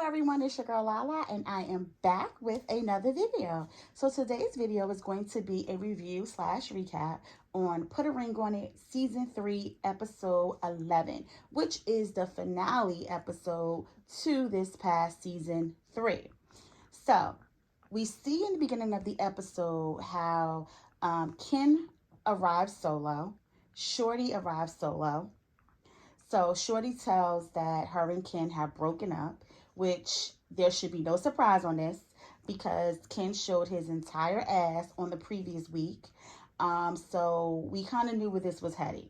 everyone, it's your girl Lala and I am back with another video. So today's video is going to be a review slash recap on Put a Ring on It Season 3 Episode 11, which is the finale episode to this past Season 3. So we see in the beginning of the episode how Ken arrives solo, Shorty arrives solo. So Shorty tells that her and Ken have broken up, which there should be no surprise on this because Ken showed his entire ass on the previous week. So we kind of knew where this was heading.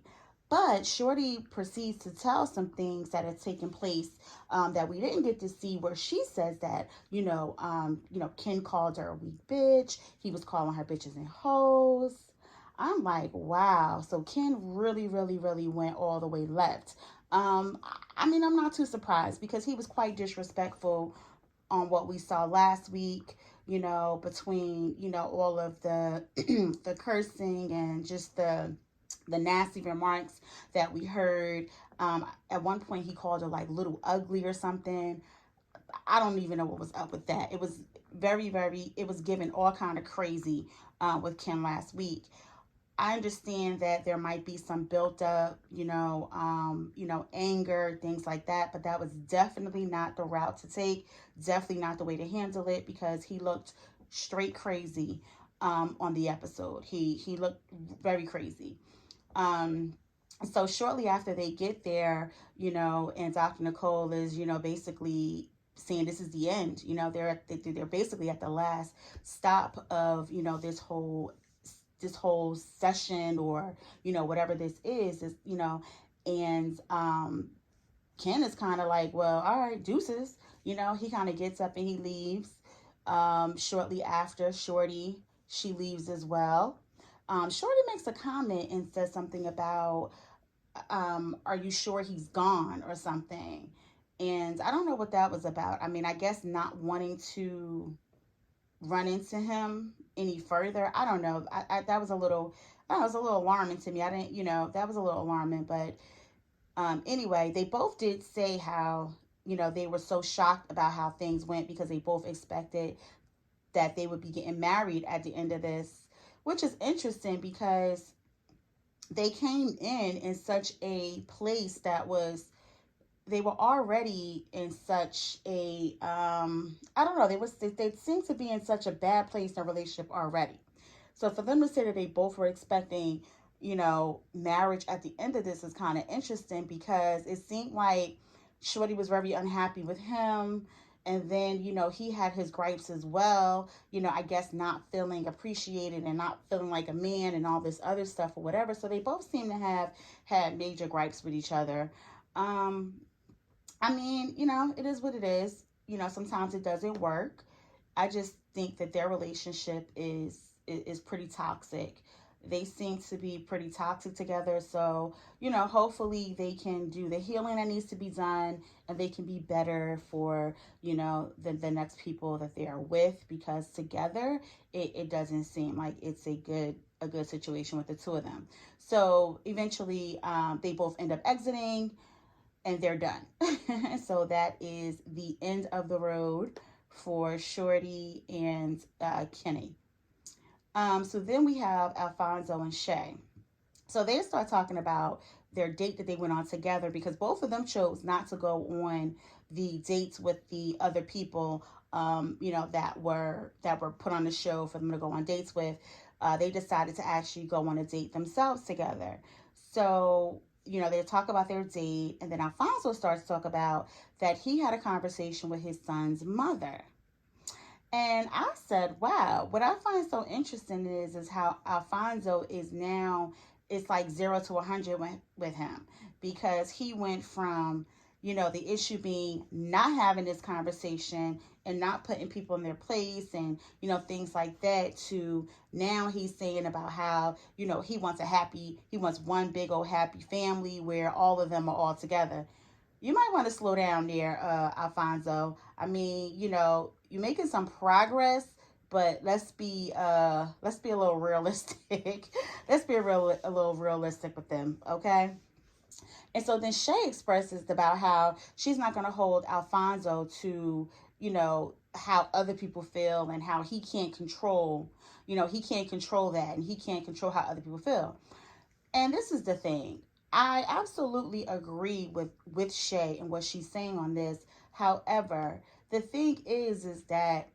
But Shorty proceeds to tell some things that have taken place that we didn't get to see, where she says that, Ken called her a weak bitch. He was calling her bitches and hoes. I'm like, wow. So Ken really went all the way left. I'm not too surprised because he was quite disrespectful on what we saw last week, between, all of the the cursing and just the nasty remarks that we heard. At one point he called her like little ugly or something. I don't even know what was up with that. It was it was given all kind of crazy with Ken last week. I understand that there might be some built up, anger, things like that, but that was definitely not the route to take. Definitely not the way to handle it because he looked straight crazy on the episode. He looked very crazy. So shortly after they get there, and Dr. Nicole is, basically saying this is the end. They're basically at the last stop of, this whole session or whatever this is and Ken is kind of like, well, all right, deuces. He kind of gets up and he leaves. Shortly after, she leaves as well. Shorty makes a comment and says something about are you sure he's gone or something, and I don't know what that was about. I guess not wanting to run into him any further. I don't know. That was a little alarming to me. I didn't, that was a little alarming. But anyway, they both did say how, they were so shocked about how things went because they both expected that they would be getting married at the end of this, which is interesting because they came in such a place that was, they were already in such a I don't know, they seemed to be in such a bad place in a relationship already. So for them to say that they both were expecting, marriage at the end of this is kind of interesting because it seemed like Shorty was very unhappy with him. And then, he had his gripes as well, I guess not feeling appreciated and not feeling like a man and all this other stuff or whatever. So they both seem to have had major gripes with each other. It is what it is. Sometimes it doesn't work. I just think that their relationship is pretty toxic. They seem to be pretty toxic together. So, hopefully they can do the healing that needs to be done and they can be better for, the next people that they are with, because together it doesn't seem like it's a good situation with the two of them. So eventually they both end up exiting and they're done. So that is the end of the road for Shorty and Kenny. So then we have Alfonso and Shay. So they start talking about their date that they went on together because both of them chose not to go on the dates with the other people, that were put on the show for them to go on dates with. They decided to actually go on a date themselves together. So they talk about their date, and then Alfonso starts to talk about that he had a conversation with his son's mother. And I said, wow, what I find so interesting is how Alfonso is now, it's like 0 to 100 with him, because he went from, the issue being not having this conversation and not putting people in their place and, things like that, to now he's saying about how, he wants one big old happy family where all of them are all together. You might want to slow down there, Alfonso. You're making some progress, but let's be a little realistic. Let's be a little realistic with them, okay? And so then Shay expresses about how she's not going to hold Alfonso to, how other people feel and how he can't control, he can't control that and he can't control how other people feel. And this is the thing. I absolutely agree with Shay and what she's saying on this. However, the thing is that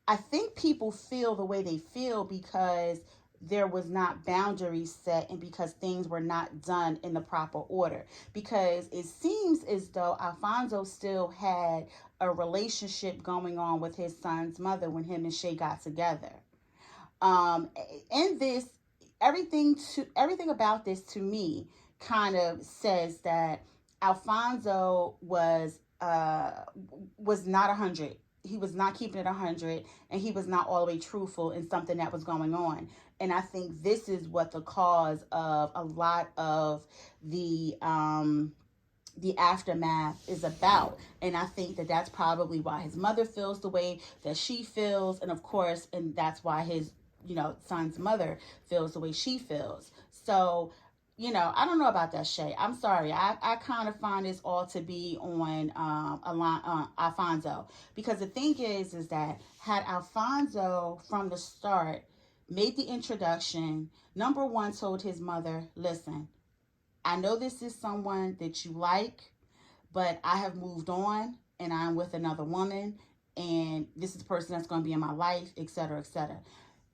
I think people feel the way they feel because there was not boundaries set and because things were not done in the proper order. Because it seems as though Alfonso still had a relationship going on with his son's mother when him and Shay got together. Um, and this everything about this to me kind of says that Alfonso was not 100. He was not keeping it 100, and he was not all the way truthful in something that was going on. And I think this is what the cause of a lot of the aftermath is about. And I think that that's probably why his mother feels the way that she feels, and of course, and that's why his son's mother feels the way she feels. So I don't know about that, Shay. I'm sorry. I kind of find this all to be on Alfonso, because the thing is that had Alfonso from the start made the introduction, number one, told his mother, listen, I know this is someone that you like, but I have moved on and I'm with another woman, and this is the person that's going to be in my life, etc., etc.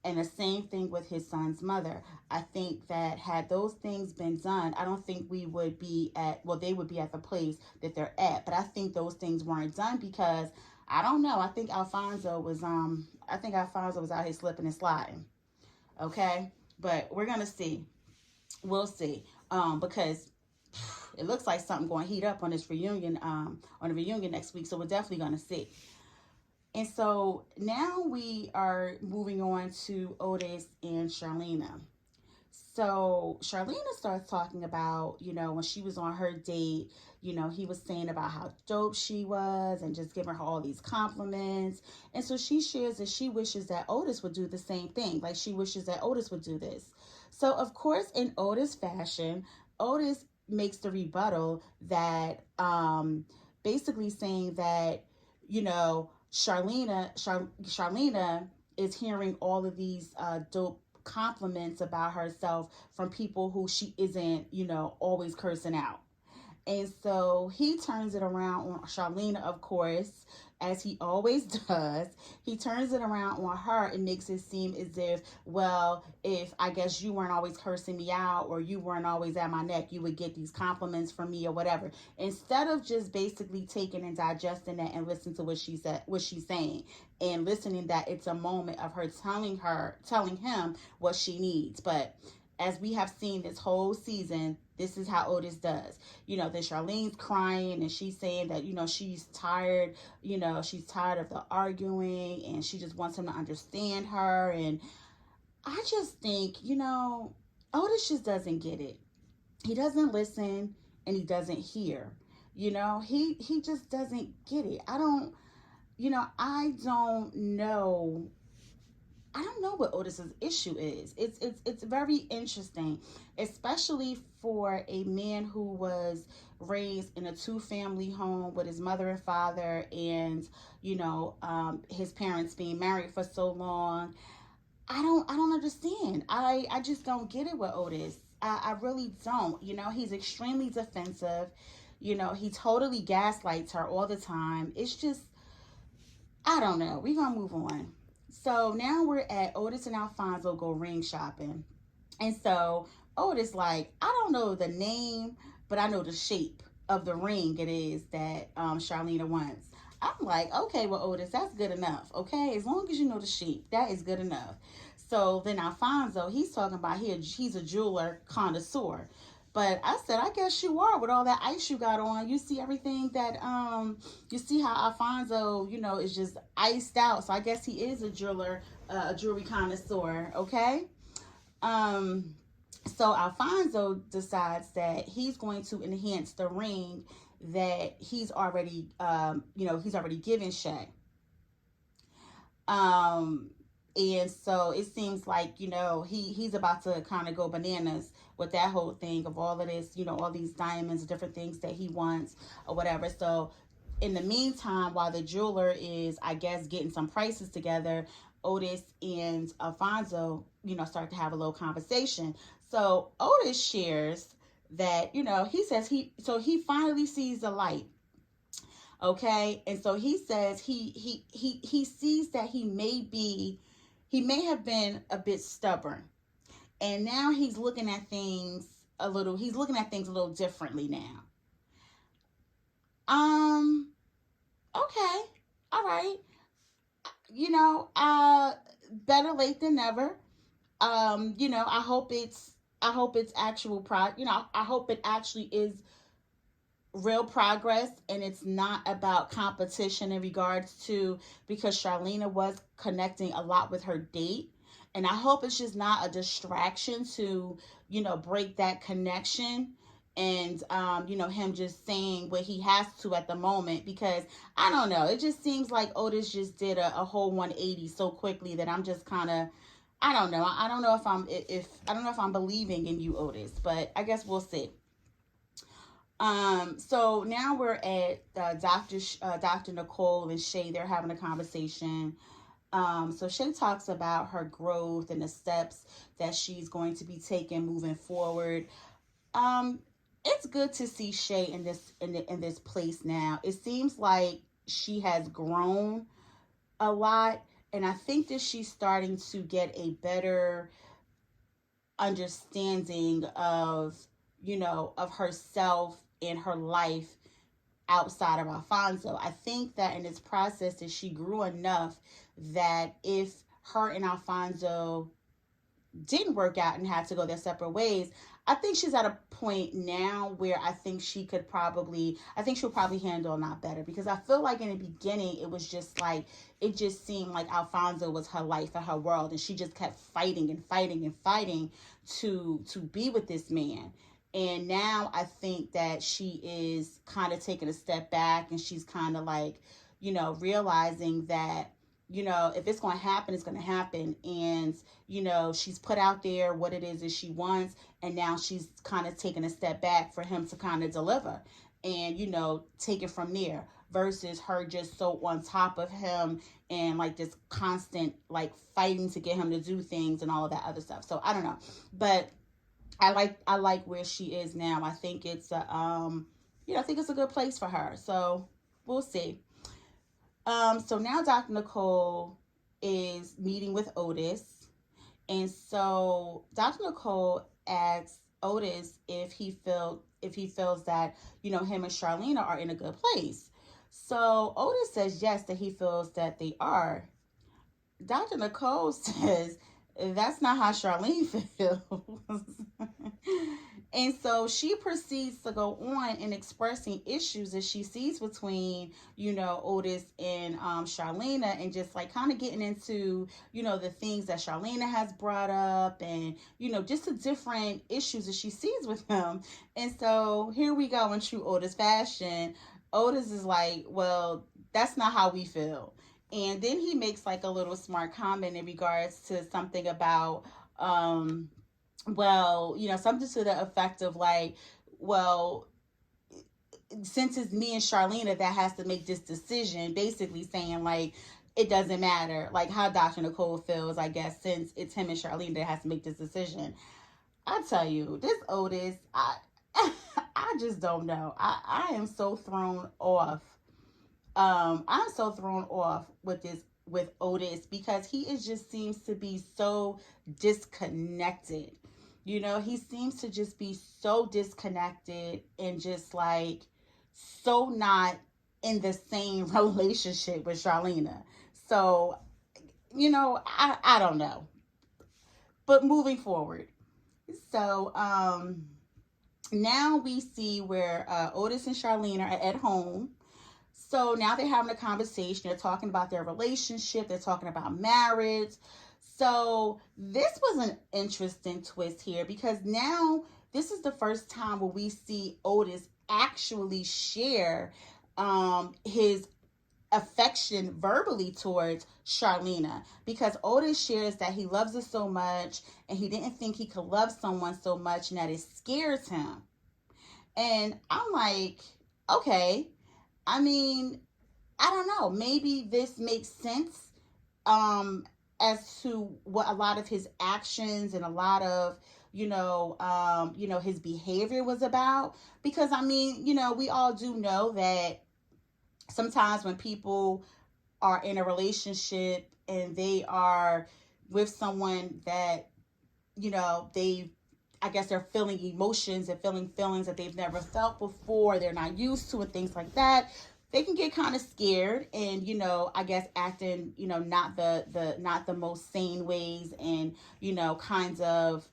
And the same thing with his son's mother. I think that had those things been done, I don't think we would be they would be at the place that they're at. But I think those things weren't done because, I don't know, I think Alfonso was out here slipping and sliding. Okay? But we're gonna see. We'll see. Because it looks like something going to heat up on this reunion, on the reunion next week. So we're definitely gonna see. And so now we are moving on to Otis and Charlina. So Charlina starts talking about, when she was on her date, he was saying about how dope she was and just giving her all these compliments. And so she shares that she wishes that Otis would do the same thing. Like, she wishes that Otis would do this. So, of course, in Otis fashion, Otis makes the rebuttal that basically saying that, Charlina is hearing all of these dope compliments about herself from people who she isn't, always cursing out. And so he turns it around on Charlina, of course, as he always does. He turns it around on her and makes it seem as if, well, if I guess you weren't always cursing me out or you weren't always at my neck, you would get these compliments from me or whatever. Instead of just basically taking and digesting that and listening to what she's saying, and listening that it's a moment of her telling him what she needs. But as we have seen this whole season, this is how Otis does. Then Charlene's crying and she's saying that, she's tired, she's tired of the arguing and she just wants him to understand her. And I just think, Otis just doesn't get it. He doesn't listen and he doesn't hear. He just doesn't get it. I don't know. I don't know what Otis's issue is. It's very interesting, especially for a man who was raised in a 2-family home with his mother and father, and his parents being married for so long. I don't understand. I just don't get it with Otis. I really don't. He's extremely defensive. He totally gaslights her all the time. It's just, I don't know. We're gonna move on. So now we're at Otis and Alfonso go ring shopping. And so Otis like, I don't know the name, but I know the shape of the ring it is that Charlina wants. I'm like, okay, well, Otis, that's good enough. Okay, as long as you know the shape, that is good enough. So then Alfonso, he's talking about he's a jeweler connoisseur. But I said, I guess you are with all that ice you got on. You see everything that, you see how Alfonso, is just iced out. So I guess he is a jeweler, a jewelry connoisseur, okay? So Alfonso decides that he's going to enhance the ring that he's already given Shay. And so it seems like, he's about to kind of go bananas with that whole thing of all of this, all these diamonds, different things that he wants or whatever. So in the meantime, while the jeweler is, I guess, getting some prices together, Otis and Alfonso, start to have a little conversation. So Otis shares that, he says he finally sees the light. Okay. And so he says he sees that he may have been a bit stubborn. And now he's looking at things a little differently now. Okay. All right. Better late than never. I hope it's actual I hope it actually is real progress and it's not about competition in regards to, because Charlina was connecting a lot with her date, and I hope it's just not a distraction to break that connection, and him just saying what he has to at the moment, because I don't know, it just seems like Otis just did a whole 180 so quickly that I'm just kind of, I don't know. I don't know if I don't know if I'm believing in you, Otis, but I guess we'll see. So now we're at Dr. Nicole and Shay. They're having a conversation. So Shay talks about her growth and the steps that she's going to be taking moving forward. It's good to see Shay in this place now. It seems like she has grown a lot, and I think that she's starting to get a better understanding of of herself and her life outside of Alfonso. I think that in this process that she grew enough that if her and Alfonso didn't work out and had to go their separate ways, I think she's at a point now where I think she'll probably handle a lot better, because I feel like in the beginning it was just like, it just seemed like Alfonso was her life and her world, and she just kept fighting and fighting and fighting to be with this man. And now I think that she is kind of taking a step back, and she's kind of like, realizing that, if it's going to happen, it's going to happen. And, she's put out there what it is that she wants. And now she's kind of taking a step back for him to kind of deliver and, take it from there, versus her just so on top of him and like this constant like fighting to get him to do things and all of that other stuff. So I don't know, but I like where she is now. I think it's I think it's a good place for her. So we'll see. So now Dr. Nicole is meeting with Otis. And so Dr. Nicole asks Otis if he feels that, him and Charlina are in a good place. So Otis says yes, that he feels that they are. Dr. Nicole says that's not how Charlene feels. And so she proceeds to go on in expressing issues that she sees between, Otis and Charlena, and just like kind of getting into, the things that Charlena has brought up, and, just the different issues that she sees with him. And so here we go in true Otis fashion. Otis is like, well, that's not how we feel. And then he makes like a little smart comment in regards to something about, something to the effect of like, well, since it's me and Charlena that has to make this decision, basically saying like, it doesn't matter like how Dr. Nicole feels, I guess, since it's him and Charlene that has to make this decision. I tell you, this Otis, I just don't know. I am so thrown off. I'm so thrown off with Otis, because he just seems to be so disconnected. He seems to just be so disconnected and just like so not in the same relationship with Charlena. So, I don't know. But moving forward. So, now we see where Otis and Charlene are at home. So now they're having a conversation. They're talking about their relationship. They're talking about marriage. So this was an interesting twist here, because now this is the first time where we see Otis actually share his affection verbally towards Charlina, because Otis shares that he loves her so much and he didn't think he could love someone so much and that it scares him. And I'm like, okay, I mean, I don't know, maybe this makes sense um as to what a lot of his actions and a lot of his behavior was about, because I mean, we all do know that sometimes when people are in a relationship and they are with someone that they, I guess, they're feeling emotions and feeling feelings that they've never felt before, they're not used to, and things like that, they can get kind of scared and I guess acting not the most sane ways, and kinds of,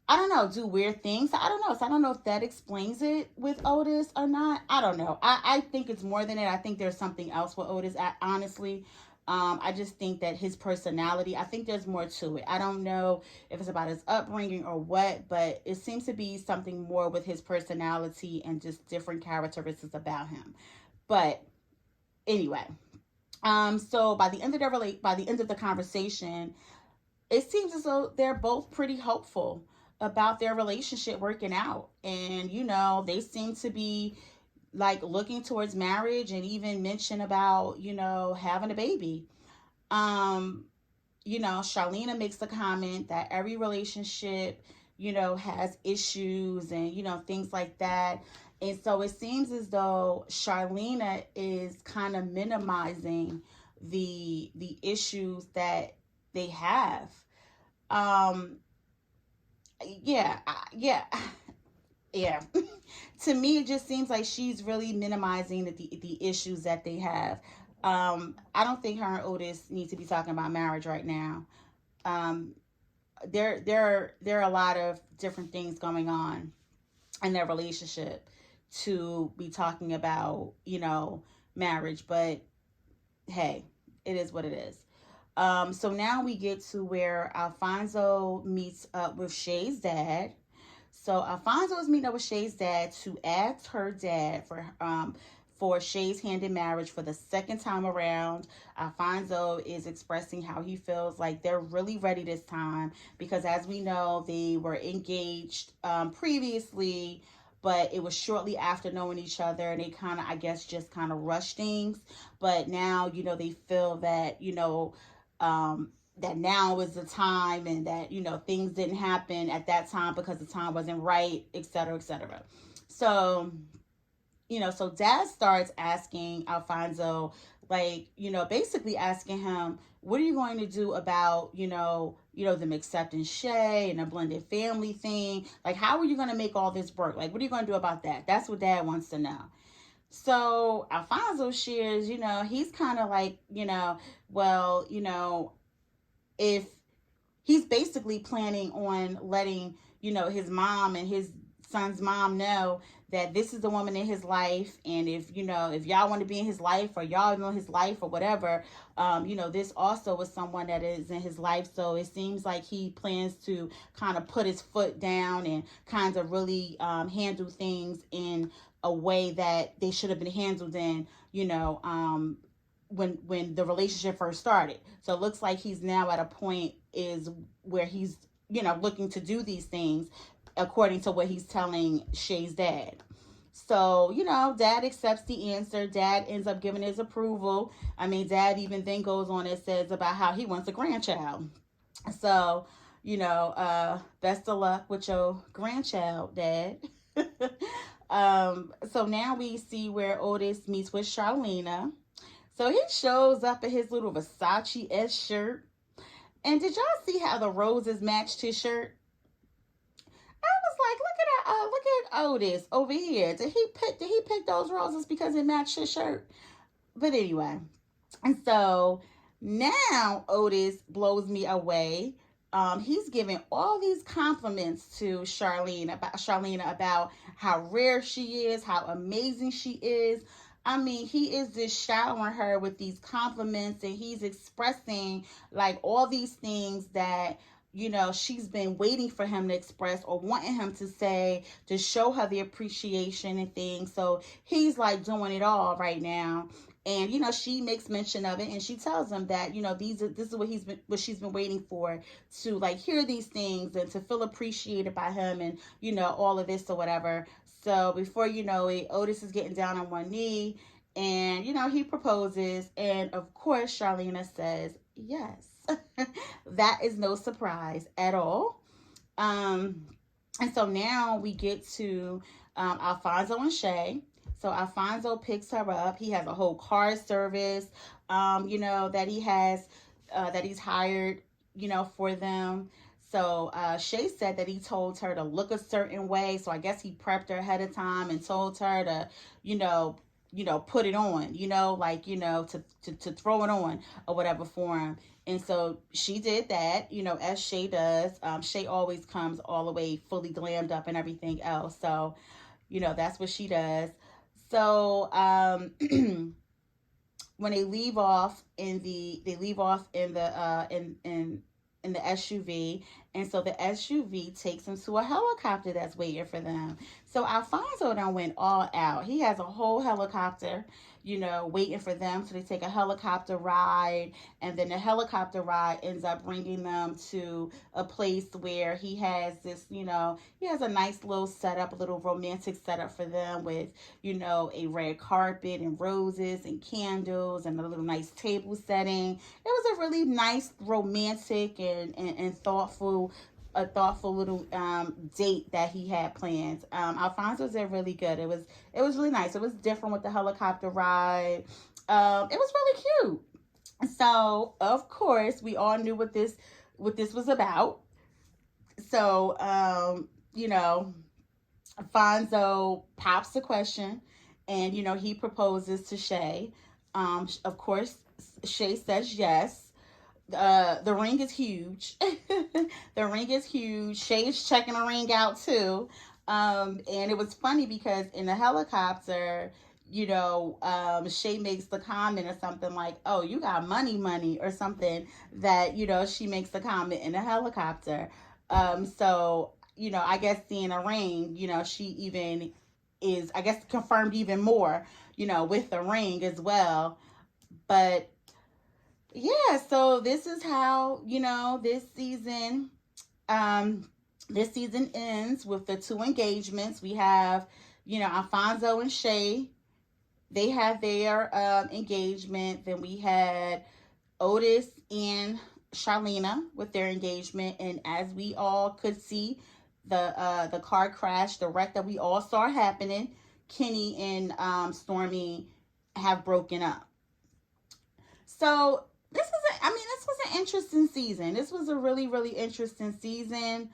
I don't know, do weird things. I don't know. So I don't know if that explains it with Otis or not. I don't know. I think it's more than it. I think there's something else with Otis, honestly. I just think that his personality, I think there's more to it. I don't know if it's about his upbringing or what, but it seems to be something more with his personality and just different characteristics about him. But anyway, so by the end of the conversation, it seems as though they're both pretty hopeful about their relationship working out. And, they seem to be like looking towards marriage and even mention about, having a baby. Um, Charlena makes the comment that every relationship, has issues and, things like that. And so it seems as though Charlena is kind of minimizing the issues that they have. Um, yeah, yeah, yeah. To me, it just seems like she's really minimizing the issues that they have. I don't think her and Otis need to be talking about marriage right now. Um, there are a lot of different things going on in their relationship to be talking about, marriage. But hey, it is what it is. So now we get to where Alfonso meets up with Shay's dad. So Alfonso is meeting up with Shay's dad to ask her dad for Shay's hand in marriage for the second time around. Alfonso is expressing how he feels like they're really ready this time because, as we know, they were engaged previously, but it was shortly after knowing each other, and they kind of, I guess, just kind of rushed things. But now, they feel that, that now is the time, and that things didn't happen at that time because the time wasn't right, etc., etc. So so dad starts asking Alfonso, like, basically asking him, what are you going to do about, them accepting Shay and a blended family thing? Like, how are you going to make all this work? Like, what are you going to do about that? That's what dad wants to know. So Alfonso shares, he's kind of like, well, if he's basically planning on letting, his mom and his son's mom know that this is the woman in his life, and if y'all want to be in his life, or y'all know his life or whatever, this also is someone that is in his life. So it seems like he plans to kind of put his foot down and kind of really handle things in a way that they should have been handled in, when the relationship first started. So it looks like he's now at a point is where he's looking to do these things according to what he's telling Shay's dad. So, dad accepts the answer. Dad ends up giving his approval. I mean, dad even then goes on and says about how he wants a grandchild. So, best of luck with your grandchild, dad. So now we see where Otis meets with Charlena. So he shows up in his little Versace-esque shirt. And did y'all see how the roses matched his shirt? I was like, look at Otis over here. Did he pick those roses because it matched his shirt? But anyway, and so now Otis blows me away. He's giving all these compliments to Charlena about how rare she is, how amazing she is. I mean, he is just showering her with these compliments, and he's expressing like all these things that she's been waiting for him to express or wanting him to say, to show her the appreciation and things. So he's like doing it all right now. And she makes mention of it, and she tells him that this is what she's been waiting for, to like hear these things and to feel appreciated by him, and all of this or whatever. So before you know it, Otis is getting down on one knee, and he proposes, and of course Charlina says yes. That is no surprise at all. And so now we get to Alfonso and Shay. So Alfonso picks her up. He has a whole car service, that he has, that he's hired, for them. So Shay said that he told her to look a certain way. So I guess he prepped her ahead of time and told her to, put it on, to throw it on or whatever for him. And so she did that, as Shay does. Shay always comes all the way fully glammed up and everything else. So, that's what she does. So, when they leave off in the SUV, and so the SUV takes them to a helicopter that's waiting for them. So Alfonso done went all out. He has a whole helicopter, waiting for them. So they take a helicopter ride, and then the helicopter ride ends up bringing them to a place where he has this, he has a nice little setup, a little romantic setup for them with, a red carpet and roses and candles and a little nice table setting. It was a really nice, romantic and thoughtful little date that he had planned. Alfonso did really good. It was really nice. It was different with the helicopter ride. It was really cute. So of course we all knew what this was about. So Alfonso pops the question, and he proposes to Shay. Of course Shay says yes. The ring is huge. The ring is huge. Shay is checking the ring out too. And it was funny because in the helicopter, Shay makes the comment or something like, "Oh, you got money," or something, that, she makes the comment in the helicopter. So, I guess seeing a ring, she even is, I guess, confirmed even more, with the ring as well. But yeah, so this is how, this season ends with the two engagements. We have, Alfonso and Shay. They had their engagement. Then we had Otis and Charlina with their engagement. And as we all could see, the car crash, the wreck that we all saw happening, Kenny and Stormy have broken up. So this was an interesting season. This was a really, really interesting season.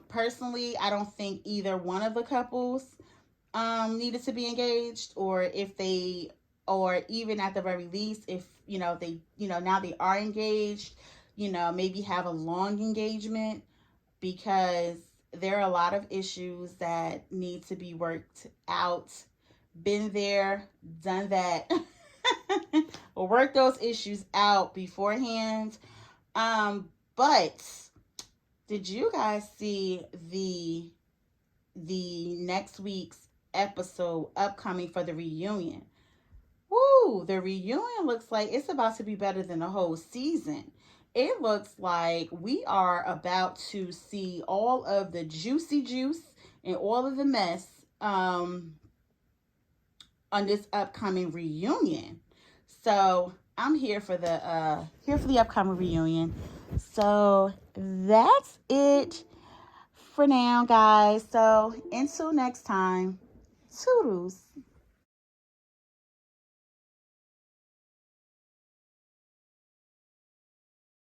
Personally, I don't think either one of the couples needed to be engaged, or even at the very least, if they now they are engaged, maybe have a long engagement, because there are a lot of issues that need to be worked out. Been there, done that. Or work those issues out beforehand. But did you guys see the next week's episode upcoming for the reunion? Woo, the reunion looks like it's about to be better than the whole season. It looks like we are about to see all of the juicy juice and all of the mess on this upcoming reunion. So I'm here for the upcoming reunion. So that's it for now, guys. So until next time, toodles.